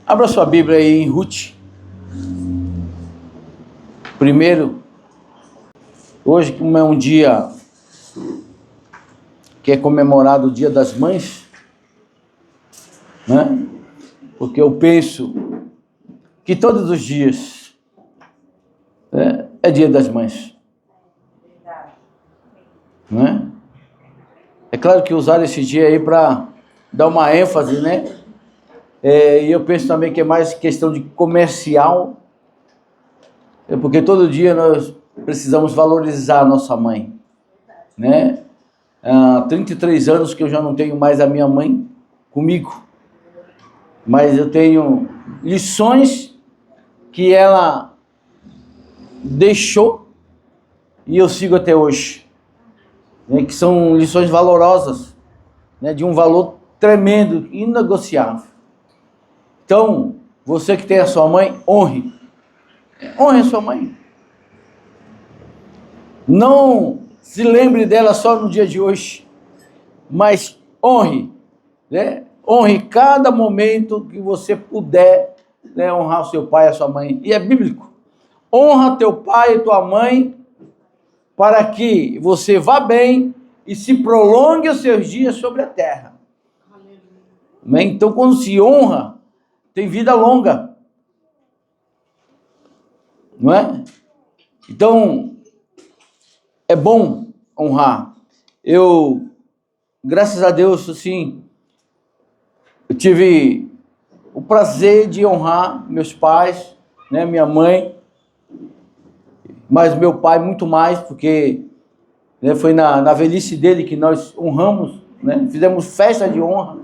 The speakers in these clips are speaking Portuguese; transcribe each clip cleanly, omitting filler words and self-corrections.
Abra sua Bíblia aí em Ruth. Primeiro, hoje, como é um dia que é comemorado o Dia das Mães, né? Porque eu penso que todos os dias é Dia das Mães, né? É claro que usaram esse dia aí para dar uma ênfase, né? E eu penso também que é mais questão de comercial, porque todo dia nós precisamos valorizar a nossa mãe, né? Há 33 anos que eu já não tenho mais a minha mãe comigo, mas eu tenho lições que ela deixou e eu sigo até hoje, né? Que são lições valorosas, né? De um valor tremendo, inegociável. Então, você que tem a sua mãe, honre a sua mãe. Não se lembre dela só no dia de hoje, mas honre, né? Honre cada momento que você puder, né? Honrar o seu pai e a sua mãe. E é bíblico. Honra teu pai e tua mãe para que você vá bem e se prolongue os seus dias sobre a terra. Amém? Então, quando se honra, tem vida longa. Não é? Então, é bom honrar. Eu, graças a Deus, assim, eu tive o prazer de honrar meus pais, né, minha mãe, mas meu pai muito mais, porque, né, foi na velhice dele que nós honramos, né, fizemos festa de honra,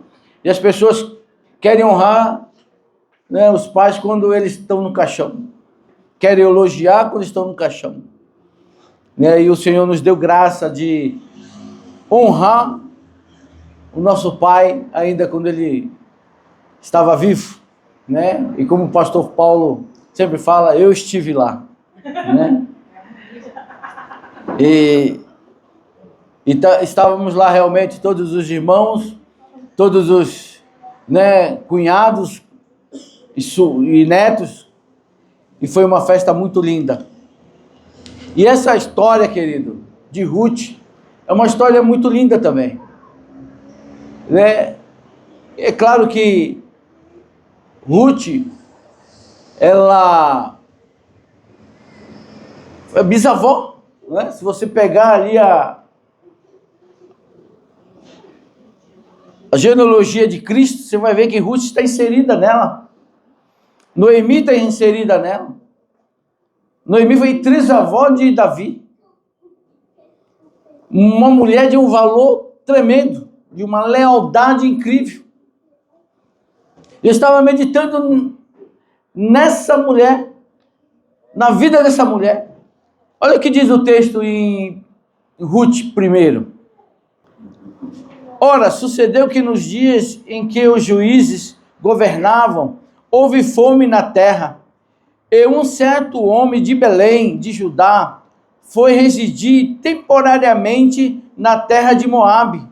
e as pessoas querem honrar, né, os pais quando eles estão no caixão, querem elogiar quando estão no caixão, né, e o Senhor nos deu graça de honrar o nosso pai ainda quando ele estava vivo, né? E como o pastor Paulo sempre fala, eu estive lá, né? Estávamos lá realmente todos os irmãos, todos os, né, cunhados e netos, e foi uma festa muito linda. E essa história, querido, de Ruth, é uma história muito linda também, né? É claro que Ruth, ela é bisavó, né? Se você pegar ali a genealogia de Cristo, você vai ver que Ruth está inserida nela. Noemi está inserida nela. Noemi foi trisavó de Davi. Uma mulher de um valor tremendo, de uma lealdade incrível. Eu estava meditando nessa mulher, na vida dessa mulher. Olha o que diz o texto em Ruth 1. Ora, sucedeu que nos dias em que os juízes governavam, houve fome na terra, e um certo homem de Belém, de Judá, foi residir temporariamente na terra de Moabe.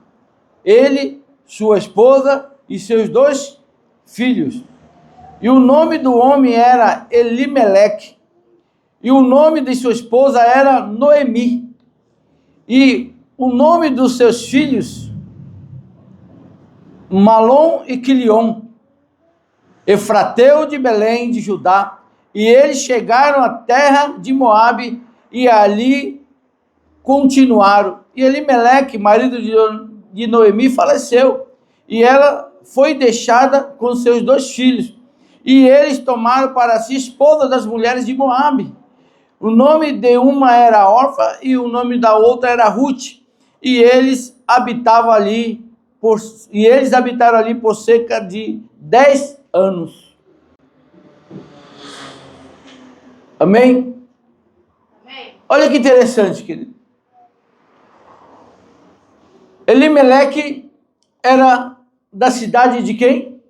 Ele, sua esposa e seus 2 filhos. E o nome do homem era Elimeleque, e o nome de sua esposa era Noemi, e o nome dos seus filhos, Malom e Quilion, Efrateu de Belém de Judá, e eles chegaram à terra de Moabe, e ali continuaram. E Elimeleque, marido de Noemi, faleceu, e ela foi deixada com seus 2 filhos, e eles tomaram para si esposa das mulheres de Moabe. O nome de uma era Orfa e o nome da outra era Ruth, e eles habitaram ali por cerca de 10 anos. Amém? Amém. Olha que interessante, querido. Elimeleque era da cidade de quem?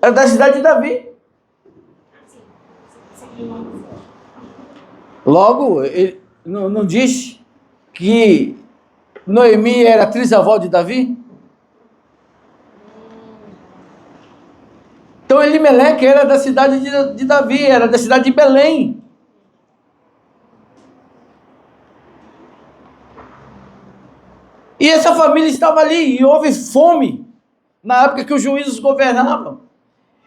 Era da cidade de Davi. Logo, ele não diz que Noemi era trisavó de Davi? Então Elimeleque era da cidade de Davi, era da cidade de Belém. E essa família estava ali, e houve fome, na época que os juízes governavam.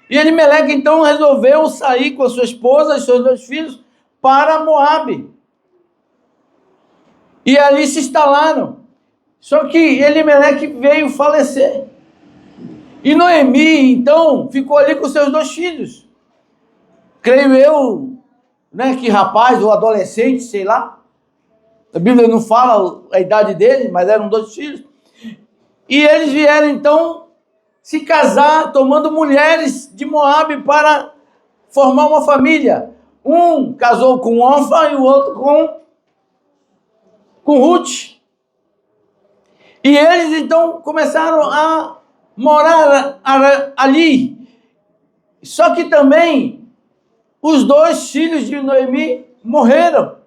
E Elimeleque então resolveu sair com a sua esposa e seus 2 filhos para Moabe. E ali se instalaram. Só que Elimeleque veio falecer. E Noemi, então, ficou ali com seus 2 filhos. Creio eu, né, que rapaz ou adolescente, sei lá. A Bíblia não fala a idade deles, mas eram 2 filhos. E eles vieram, então, se casar, tomando mulheres de Moabe para formar uma família. Um casou com Orfa e o outro com Ruth. E eles, então, começaram a morar ali. Só que também os 2 filhos de Noemi morreram.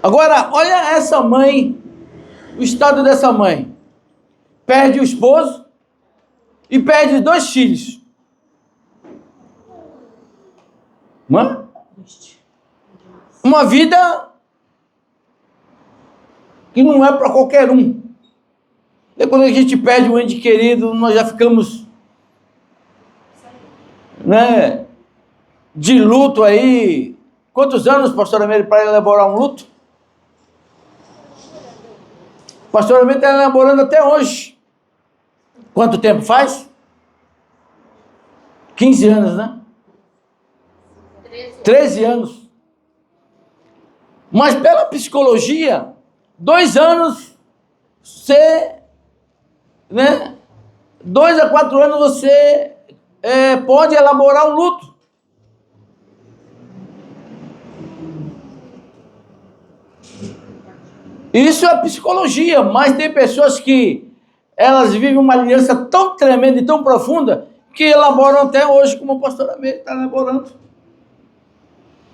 Agora, olha essa mãe, o estado dessa mãe. Perde o esposo e perde os 2 filhos. Uma vida que não é para qualquer um. E quando a gente perde um ente querido, nós já ficamos, né, de luto aí. Quantos anos, pastora Meire, para elaborar um luto? Pastora Meire está elaborando até hoje. Quanto tempo faz? 15 anos, né? 13 anos. Mas pela psicologia, 2 anos você, né? 2 a 4 anos você pode elaborar um luto. Isso é psicologia, mas tem pessoas que elas vivem uma aliança tão tremenda e tão profunda que elaboram até hoje, como a pastora Meire está elaborando.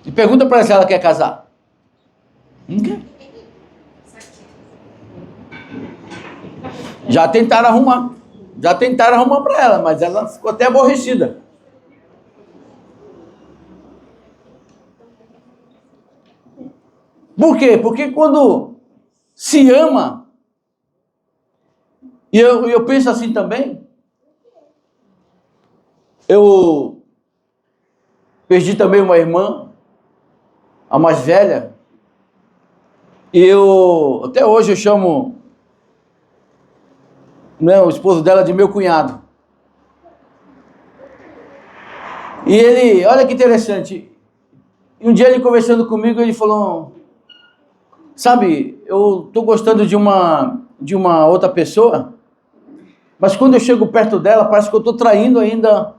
E pergunta para ela se ela quer casar. Não quer. Já tentaram arrumar para ela, mas ela ficou até aborrecida. Por quê? Porque quando se ama, e eu penso assim também, eu perdi também uma irmã, a mais velha, e até hoje eu chamo, né, o esposo dela de meu cunhado. E ele, olha que interessante, um dia ele conversando comigo, ele falou, sabe, eu estou gostando de uma outra pessoa, mas quando eu chego perto dela, parece que eu estou traindo ainda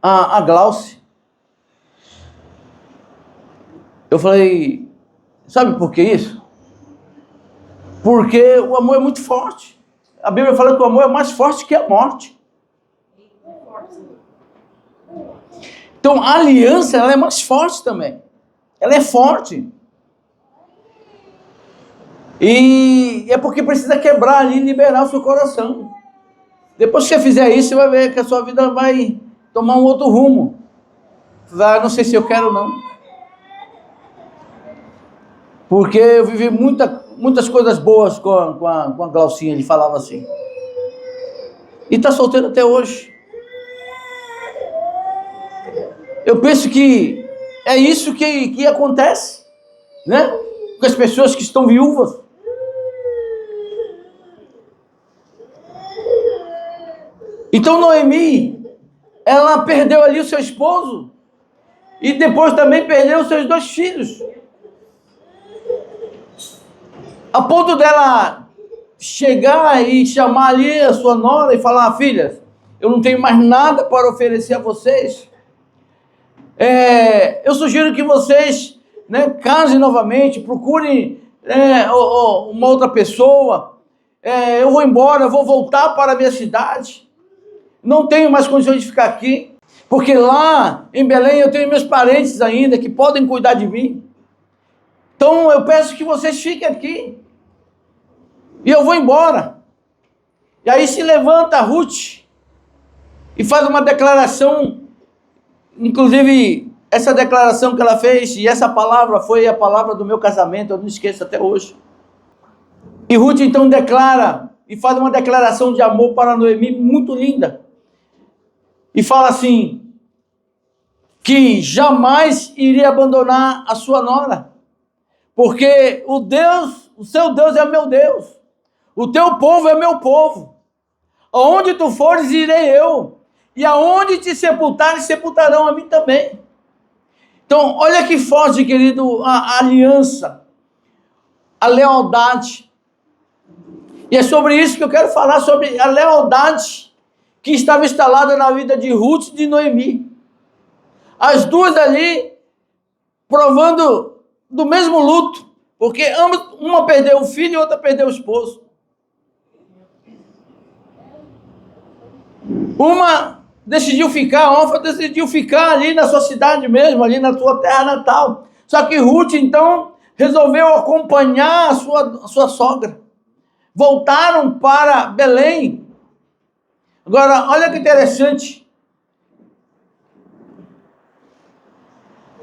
a Glauce. Eu falei, sabe por que isso? Porque o amor é muito forte. A Bíblia fala que o amor é mais forte que a morte. Então a aliança, ela é mais forte também. Ela é forte. E é porque precisa quebrar ali e liberar o seu coração. Depois que você fizer isso, você vai ver que a sua vida vai tomar um outro rumo. Não sei se eu quero não. Porque eu vivi muitas coisas boas com a Glaucinha, ele falava assim. E está solteiro até hoje. Eu penso que é isso que acontece, né? Com as pessoas que estão viúvas. Então Noemi, ela perdeu ali o seu esposo e depois também perdeu os seus 2 filhos. A ponto dela chegar e chamar ali a sua nora e falar, filhas, eu não tenho mais nada para oferecer a vocês. Eu sugiro que vocês, né, casem novamente, procurem uma outra pessoa. Eu vou embora, eu vou voltar para a minha cidade. Não tenho mais condições de ficar aqui, porque lá em Belém eu tenho meus parentes ainda que podem cuidar de mim. Então eu peço que vocês fiquem aqui. E eu vou embora. E aí se levanta a Ruth e faz uma declaração. Inclusive, essa declaração que ela fez, e essa palavra foi a palavra do meu casamento, eu não esqueço até hoje. E Ruth então declara, e faz uma declaração de amor para Noemi muito linda. E fala assim, que jamais iria abandonar a sua nora, porque o seu Deus é meu Deus, o teu povo é meu povo. Aonde tu fores, irei eu, e aonde te sepultares, sepultarão a mim também. Então, olha que forte, querido, a aliança, a lealdade. E é sobre isso que eu quero falar, sobre a lealdade que estava instalada na vida de Ruth e de Noemi. As duas ali provando do mesmo luto, porque uma perdeu o filho e outra perdeu o esposo. Uma decidiu ficar, a outra decidiu ficar ali na sua cidade mesmo, ali na sua terra natal. Só que Ruth, então, resolveu acompanhar a sua sogra. Voltaram para Belém. Agora, olha que interessante.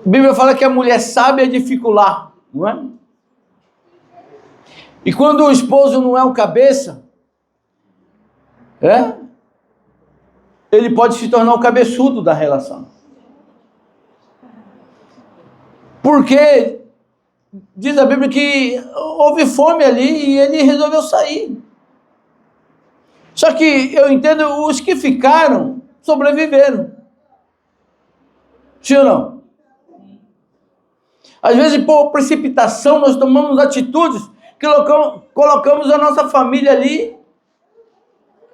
A Bíblia fala que a mulher sábia é dificular, não é? E quando o esposo não é o cabeça, ele pode se tornar o cabeçudo da relação. Porque diz a Bíblia que houve fome ali e ele resolveu sair. Só que eu entendo, os que ficaram sobreviveram. Sim ou não? Às vezes, por precipitação, nós tomamos atitudes que colocamos a nossa família ali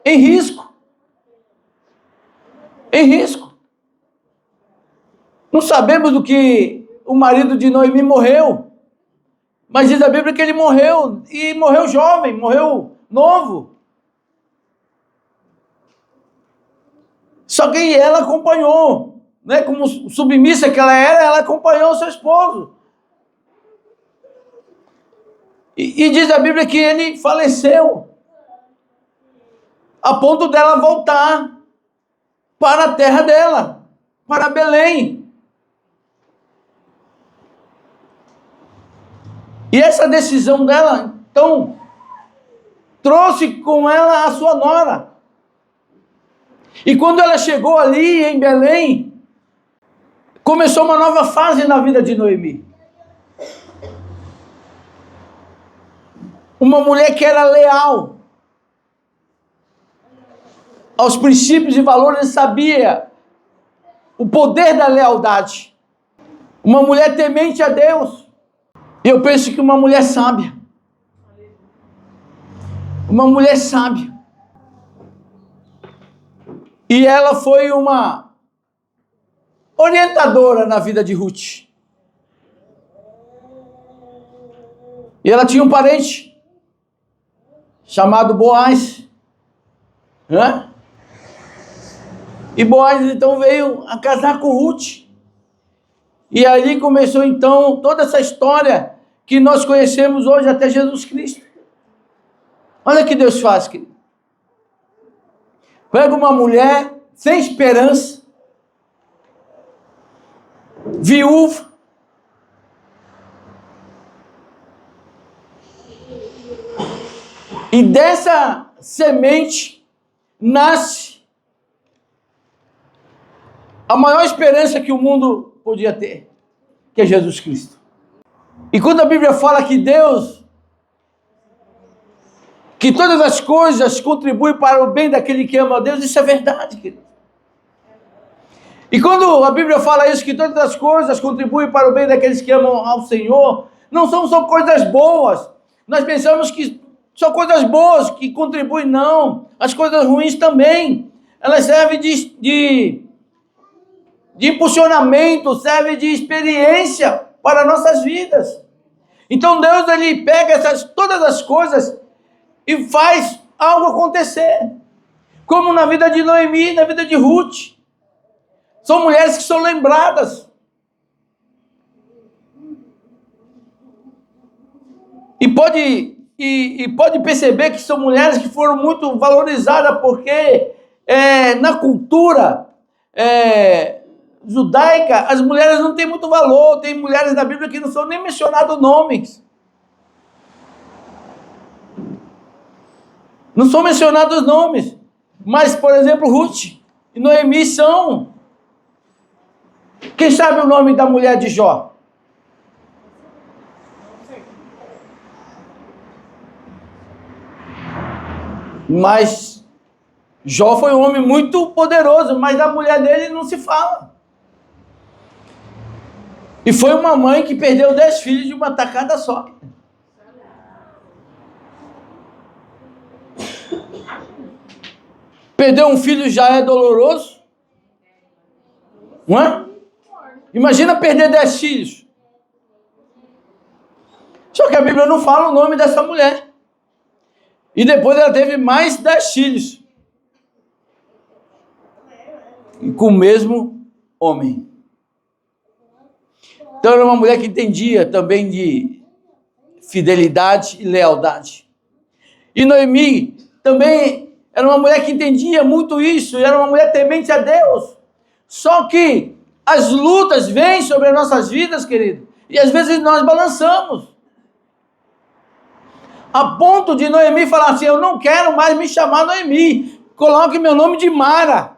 em risco. Em risco. Não sabemos do que o marido de Noemi morreu, mas diz a Bíblia que ele morreu, e morreu jovem, morreu novo. Só que ela acompanhou, né? Como submissa que ela era, ela acompanhou o seu esposo. E diz a Bíblia que ele faleceu, a ponto dela voltar para a terra dela, para Belém. E essa decisão dela, então, trouxe com ela a sua nora. E quando ela chegou ali em Belém, começou uma nova fase na vida de Noemi. Uma mulher que era leal aos princípios e valores, sabia o poder da lealdade. Uma mulher temente a Deus. E eu penso que uma mulher sábia. Uma mulher sábia. E ela foi uma orientadora na vida de Ruth. E ela tinha um parente chamado Boaz, né? E Boaz então veio a casar com Ruth. E ali começou então toda essa história que nós conhecemos hoje até Jesus Cristo. Olha o que Deus faz, querido. Pega uma mulher sem esperança, viúva, e dessa semente nasce a maior esperança que o mundo podia ter, que é Jesus Cristo. E quando a Bíblia fala que Deus, que todas as coisas contribuem para o bem daquele que ama a Deus, isso é verdade, querido. E quando a Bíblia fala isso, que todas as coisas contribuem para o bem daqueles que amam ao Senhor, não são só coisas boas. Nós pensamos que só coisas boas que contribuem, não. As coisas ruins também. Elas servem de impulsionamento, servem de experiência para nossas vidas. Então Deus, ele pega todas as coisas e faz algo acontecer. Como na vida de Noemi, na vida de Ruth. São mulheres que são lembradas. pode perceber que são mulheres que foram muito valorizadas, porque na cultura judaica, as mulheres não têm muito valor. Tem mulheres da Bíblia que não são nem mencionados nomes. Não são mencionados nomes. Mas, por exemplo, Ruth e Noemi são. Quem sabe o nome da mulher de Jó? Mas Jó foi um homem muito poderoso, mas da mulher dele não se fala. E foi uma mãe que perdeu 10 filhos de uma tacada só. Perder um filho já é doloroso. Não é? Imagina perder 10 filhos. Só que a Bíblia não fala o nome dessa mulher. E depois ela teve mais 10 filhos. E com o mesmo homem. Então era uma mulher que entendia também de fidelidade e lealdade. E Noemi também era uma mulher que entendia muito isso. E era uma mulher temente a Deus. Só que as lutas vêm sobre as nossas vidas, querido. E às vezes nós balançamos. A ponto de Noemi falar assim: eu não quero mais me chamar Noemi. Coloque meu nome de Mara.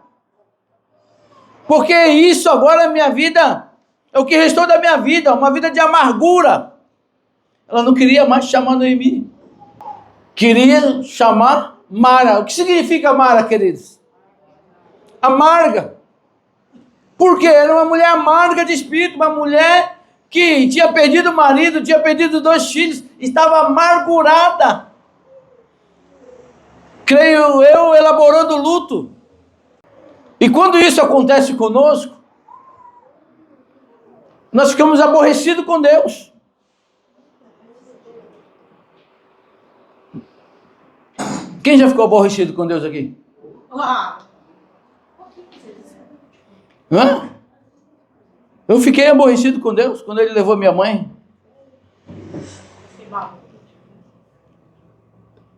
Porque isso agora é minha vida. É o que restou da minha vida. Uma vida de amargura. Ela não queria mais chamar Noemi. Queria chamar Mara. O que significa Mara, queridos? Amarga. Porque era uma mulher amarga de espírito. Uma mulher que tinha perdido o marido, tinha perdido 2 filhos, estava amargurada. Creio eu, elaborando luto. E quando isso acontece conosco, nós ficamos aborrecidos com Deus. Quem já ficou aborrecido com Deus aqui? Hã? Eu fiquei aborrecido com Deus quando Ele levou minha mãe.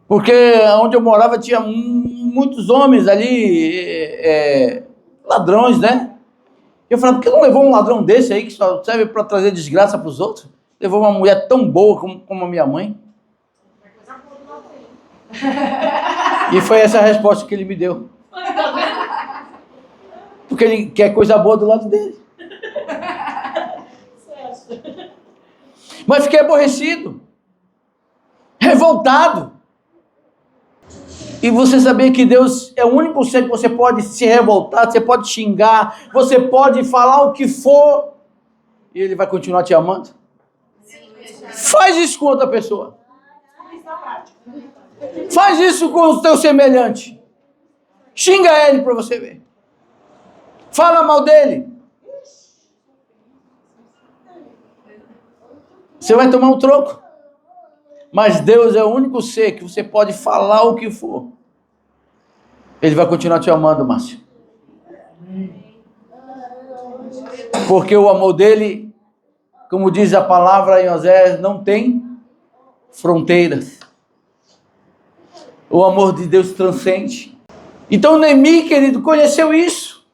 Porque onde eu morava tinha muitos homens ali, ladrões, né? Eu falava: por que não levou um ladrão desse aí que só serve para trazer desgraça para os outros? Levou uma mulher tão boa como a minha mãe. E foi essa a resposta que ele me deu. Porque ele quer coisa boa do lado dele. Mas fiquei aborrecido, revoltado. E você sabia que Deus é o único ser que você pode se revoltar, você pode xingar, você pode falar o que for, e Ele vai continuar te amando? Faz isso com outra pessoa. Faz isso com o teu semelhante. Xinga ele para você ver. Fala mal dele. Você vai tomar um troco. Mas Deus é o único ser que você pode falar o que for. Ele vai continuar te amando, Márcio. Porque o amor dele, como diz a palavra em Oséias, não tem fronteiras. O amor de Deus transcende. Então Noemi, querido, conheceu isso.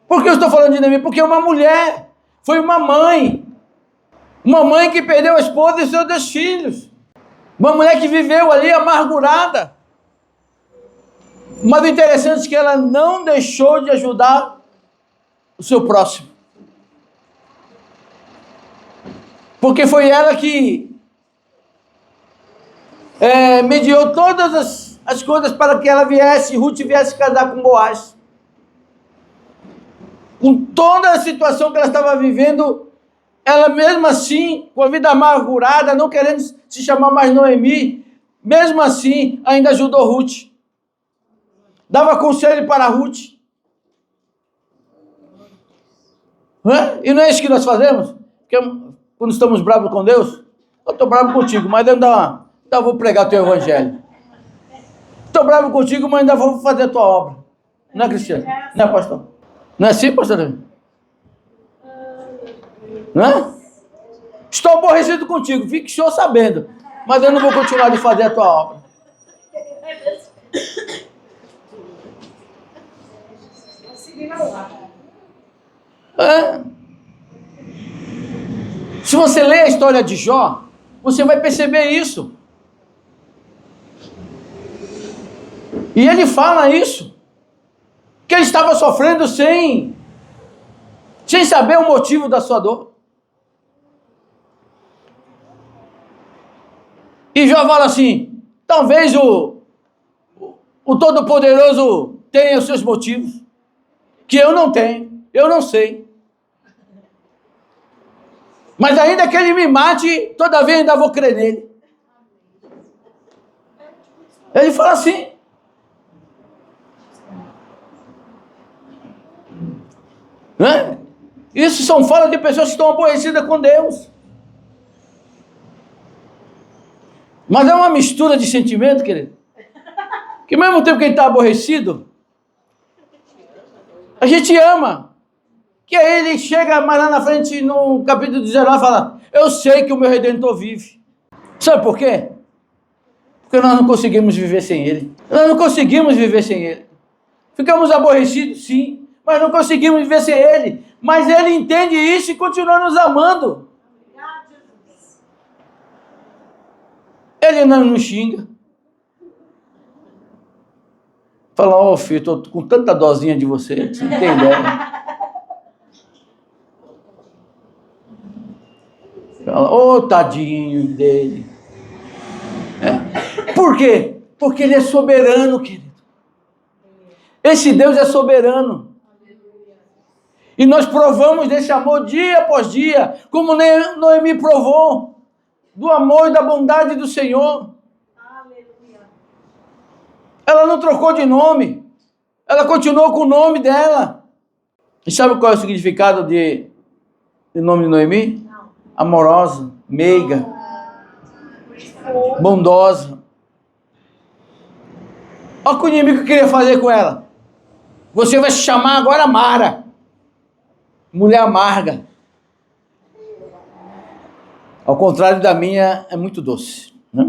Por que eu estou falando de Noemi? Porque uma mulher, foi uma mãe que perdeu a esposa e seus 2 filhos. Uma mulher que viveu ali amargurada. Mas o interessante é que ela não deixou de ajudar o seu próximo. Porque foi ela que mediou todas as coisas para que ela viesse, Ruth viesse casar com Boaz. Com toda a situação que ela estava vivendo, ela mesmo assim, com a vida amargurada, não querendo se chamar mais Noemi, mesmo assim, ainda ajudou Ruth. Dava conselho para Ruth. E não é isso que nós fazemos? Porque quando estamos bravos com Deus, eu estou bravo contigo, mas eu ainda vou pregar o teu evangelho. Estou bravo contigo, mas ainda vou fazer a tua obra. Não é, Cristiano? Não é, pastor? Não é assim, pastor? Não é? Estou aborrecido contigo, fique o senhor sabendo. mas eu não vou continuar de fazer a tua obra. É. Se você ler a história de Jó, você vai perceber isso. E ele fala isso, que ele estava sofrendo sem saber o motivo da sua dor. E Jó fala assim, talvez o Todo-Poderoso tenha os seus motivos, que eu não tenho, eu não sei. Mas ainda que ele me mate, todavia ainda vou crer nele. Ele fala assim. Né? Isso são falas de pessoas que estão aborrecidas com Deus. Mas é uma mistura de sentimento, querido. Que ao mesmo tempo que ele está aborrecido, a gente ama. Que aí ele chega mais lá na frente, no capítulo 19, e fala, eu sei que o meu Redentor vive. Sabe por quê? Porque nós não conseguimos viver sem ele. Nós não conseguimos viver sem ele. Ficamos aborrecidos, sim, mas não conseguimos viver sem ele. Mas ele entende isso e continua nos amando. Ele não nos xinga. Fala, ó filho, estou com tanta dosinha de você, que você não tem ideia. Fala, ô tadinho dele. É. Por quê? Porque ele é soberano, querido. Esse Deus é soberano. E nós provamos desse amor dia após dia, como Noemi provou, do amor e da bondade do Senhor. Ela não trocou de nome, ela continuou com o nome dela. E sabe qual é o significado de nome de Noemi? Não. Amorosa, meiga, bondosa. Olha o que o inimigo queria fazer com ela. Você vai se chamar agora Mara, mulher amarga. Ao contrário da minha, é muito doce. Né?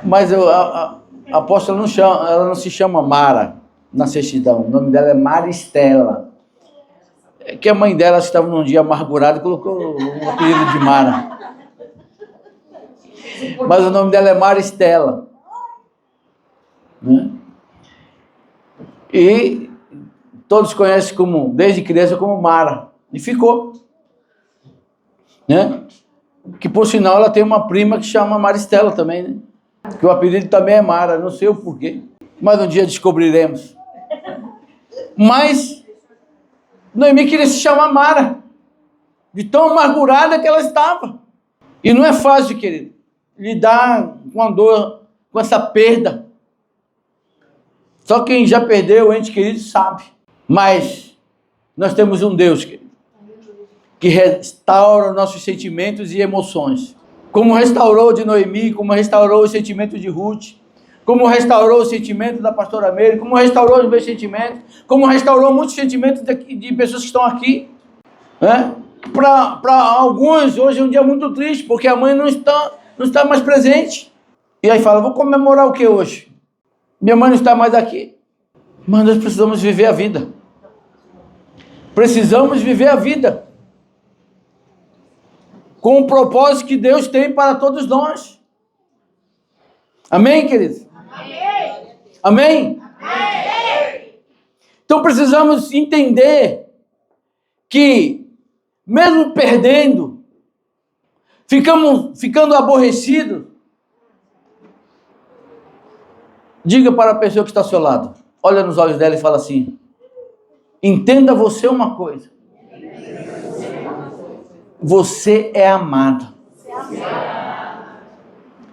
Mas a apóstola não chama, ela não se chama Mara na certidão. O nome dela é Maristela. É que a mãe dela estava num dia amargurada e colocou o apelido de Mara. Mas o nome dela é Maristela. Né? E todos conhecem como, desde criança, como Mara. E ficou. Né? Que por sinal ela tem uma prima que chama Maristela também, né? Que o apelido também é Mara, não sei o porquê. Mas um dia descobriremos. Mas Noemi queria se chamar Mara, de tão amargurada que ela estava. E não é fácil, querido, lidar com a dor, com essa perda. Só quem já perdeu o ente querido sabe. Mas nós temos um Deus, querido, que restaura nossos sentimentos e emoções. Como restaurou de Noemi, como restaurou os sentimentos de Ruth, como restaurou o sentimento da pastora Meire, como restaurou os meus sentimentos, como restaurou muitos sentimentos de pessoas que estão aqui. Né? Para alguns, hoje é um dia muito triste, porque a mãe não está mais presente. E aí fala, vou comemorar o que hoje? Minha mãe não está mais aqui. Mas nós precisamos viver a vida. Precisamos viver a vida. Com o propósito que Deus tem para todos nós. Amém, queridos? Amém? Amém? Amém? Então precisamos entender que, mesmo perdendo, ficando aborrecidos, diga para a pessoa que está ao seu lado, olha nos olhos dela e fala assim, entenda você uma coisa, você é amada,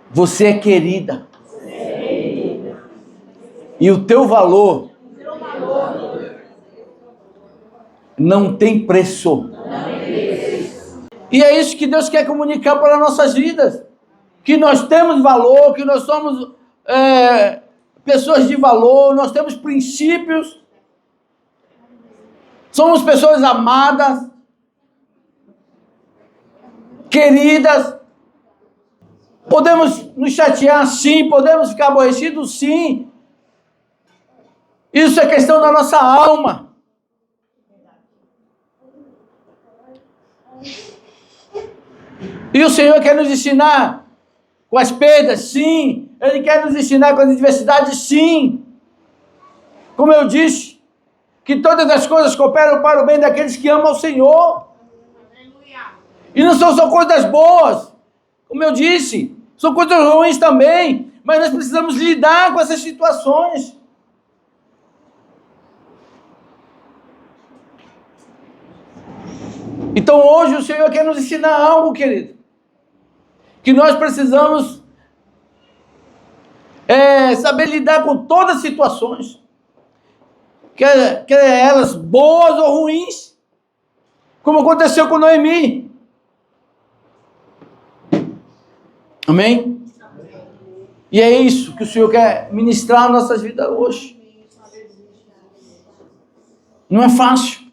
você é querida, e o teu valor não tem preço. E é isso que Deus quer comunicar para nossas vidas, que nós temos valor, que nós somos pessoas de valor, nós temos princípios, somos pessoas amadas, queridas. Podemos nos chatear, sim. Podemos ficar aborrecidos, sim. Isso é questão da nossa alma. E o Senhor quer nos ensinar com as perdas, sim. Ele quer nos ensinar com as adversidades, sim. Como eu disse, que todas as coisas cooperam para o bem daqueles que amam o Senhor. E não são só coisas boas, como eu disse, são coisas ruins também, mas nós precisamos lidar com essas situações. Então hoje o Senhor quer nos ensinar algo, querido, que nós precisamos saber lidar com todas as situações, quer elas boas ou ruins, como aconteceu com Noemi. Amém? E é isso que o Senhor quer ministrar nas nossas vidas hoje. Não é fácil.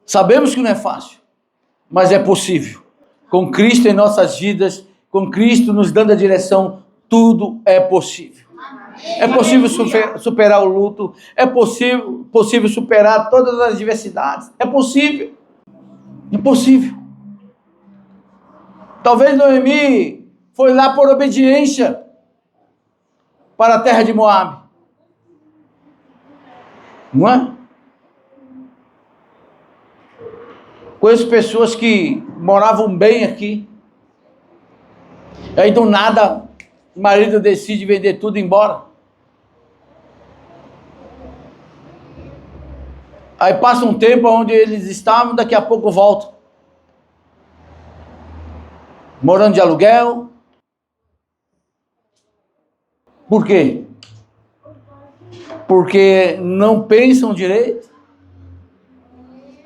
Sabemos que não é fácil, mas é possível. Com Cristo em nossas vidas, com Cristo nos dando a direção, tudo é possível. É possível superar o luto, é possível superar todas as adversidades. É possível. É possível. Talvez Noemi foi lá por obediência para a terra de Moabe. Não é? Conheço pessoas que moravam bem aqui. E aí do nada o marido decide vender tudo e ir embora. Aí passa um tempo onde eles estavam, daqui a pouco voltam. Morando de aluguel. Por quê? Porque não pensam direito,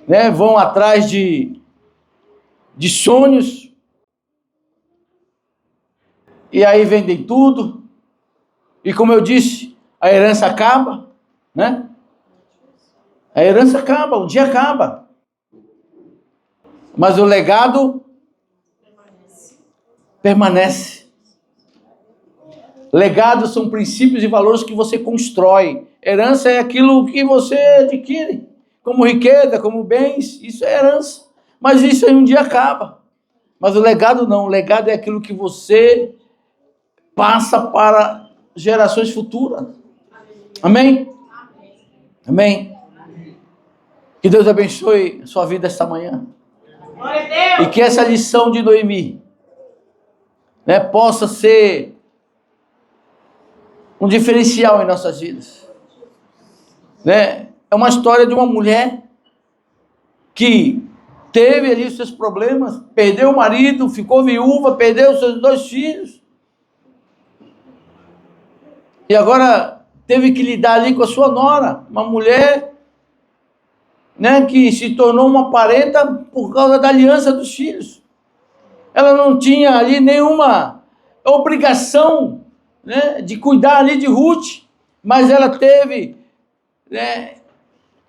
né? Vão atrás de sonhos, e aí vendem tudo, e como eu disse, a herança acaba, né? A herança acaba, o dia acaba, mas o legado permanece. Legados são princípios e valores que você constrói. Herança é aquilo que você adquire, como riqueza, como bens, isso é herança. Mas isso aí um dia acaba. Mas o legado não, o legado é aquilo que você passa para gerações futuras. Amém? Amém? Que Deus abençoe a sua vida esta manhã. E que essa lição de Noemi, né, possa ser um diferencial em nossas vidas, né? É uma história de uma mulher que teve ali os seus problemas, perdeu o marido, ficou viúva, perdeu os seus 2 filhos, e agora teve que lidar ali com a sua nora, uma mulher, né, que se tornou uma parenta por causa da aliança dos filhos. Ela não tinha ali nenhuma obrigação, né, de cuidar ali de Ruth, mas ela teve, né,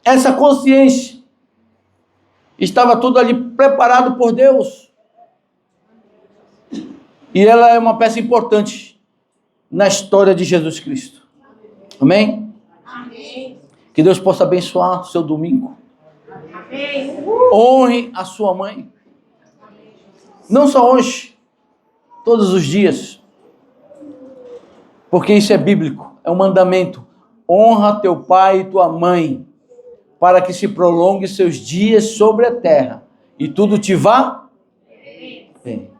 essa consciência. Estava tudo ali preparado por Deus. E ela é uma peça importante na história de Jesus Cristo. Amém? Amém. Que Deus possa abençoar o seu domingo. Amém. Honre a sua mãe. Não só hoje, todos os dias. Porque isso é bíblico, é um mandamento. Honra teu pai e tua mãe, para que se prolongue seus dias sobre a terra, e tudo te vá bem.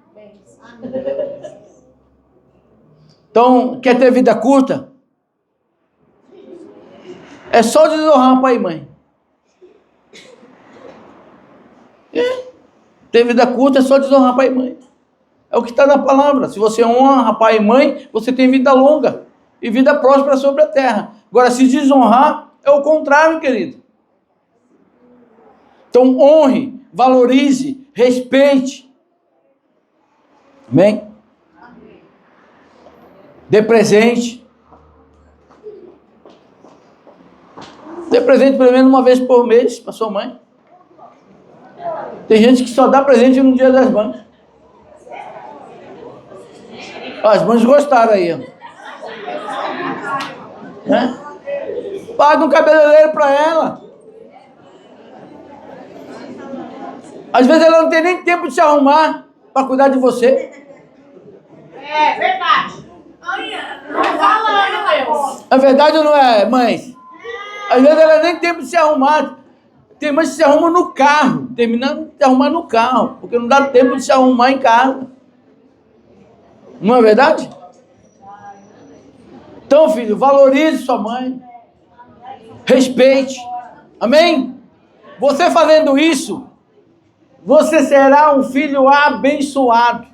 Então, quer ter vida curta? É só desonrar pai e mãe. Ter vida curta é só desonrar pai e mãe. É o que está na palavra. Se você honra pai e mãe, você tem vida longa e vida próspera sobre a terra. Agora, se desonrar, é o contrário, querido. Então, honre, valorize, respeite. Amém? Dê presente. Dê presente pelo menos uma vez por mês para sua mãe. Tem gente que só dá presente no Dia das Mães. Ó, as mães gostaram aí, ó. Né? Paga um cabeleireiro para ela. Às vezes ela não tem nem tempo de se arrumar para cuidar de você. É verdade. Não falando, Deus. É verdade ou não é, mães? Às vezes ela nem tem tempo de se arrumar. Tem mães que se arrumam no carro, terminando de se arrumar no carro, porque não dá tempo de se arrumar em casa. Não é verdade? Então, filho, valorize sua mãe. Respeite. Amém? Você fazendo isso, você será um filho abençoado.